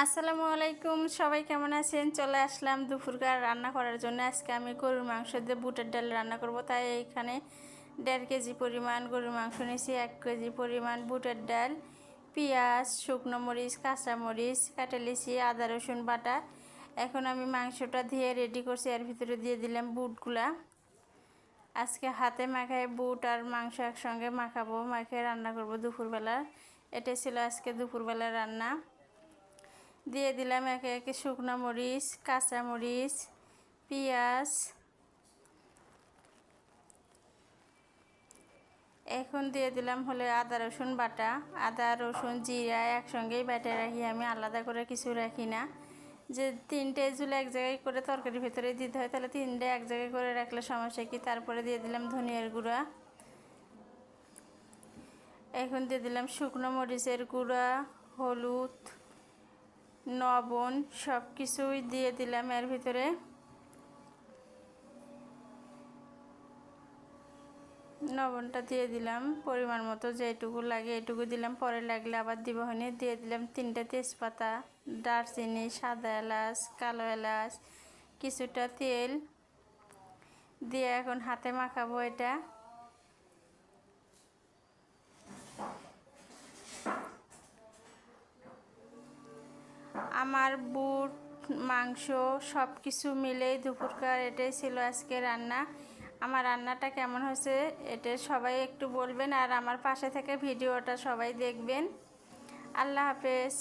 আসসালামু আলাইকুম, সবাই কেমন আছেন? চলে আসলাম দুপুরকার রান্না করার জন্য। আজকে আমি গরুর মাংস দিয়ে বুটের ডাল রান্না করব। তাই এইখানে 1.5 কেজি পরিমাণ গরুর মাংস নিয়েছি, 1 কেজি পরিমাণ বুটের ডাল, পেঁয়াজ, শুকনো মরিচ, কাঁচা মরিচ কাটে নিয়েছি, আদা রসুন বাটা। এখন আমি মাংসটা দিয়ে রেডি করছি, এর ভিতরে দিয়ে দিলাম বুটগুলা। আজকে হাতে মাখায় বুট আর মাংস একসঙ্গে মাখাবো, মাখিয়ে রান্না করব দুপুরবেলা। এটা ছিল আজকে দুপুরবেলার রান্না। দিয়ে দিলাম একে একে শুকনো মরিচ, কাঁচা মরিচ, পেঁয়াজ। এখন দিয়ে দিলাম হলে আদা রসুন বাটা। আদা রসুন জিরা একসঙ্গেই বেটে রাখি, আমি আলাদা করে কিছু রাখি না। যে 3টে জুল এক জায়গায় করে তরকারির ভেতরে দিতে হয়, তাহলে 3টে এক জায়গায় করে রাখলে সমস্যা কি। তারপরে দিয়ে দিলাম ধনিয়ার গুঁড়া। এখন দিয়ে দিলাম শুকনো মরিচের গুঁড়া, হলুদ, লবণ, সব কিছুই দিয়ে দিলাম এর ভিতরে। লবণটা দিয়ে দিলাম পরিমাণ মতো, যেটুকু লাগে এটুকু দিলাম, পরে লাগলে আবার দিব। হনে দিয়ে দিলাম 3টে তেজপাতা, দারচিনি, সাদা এলাচ, কালো এলাচ, কিছুটা তেল দিয়ে এখন হাতে মাখাবো এটা। আমার বুট মাংস সব কিছু মিলেই দুপুরকার এটাই ছিল আজকে রান্না। আমার রান্নাটা কেমন হয়েছে এটা সবাই একটু বলবেন, আর আমার পাশে থেকে ভিডিওটা সবাই দেখবেন। আল্লাহ হাফেজ।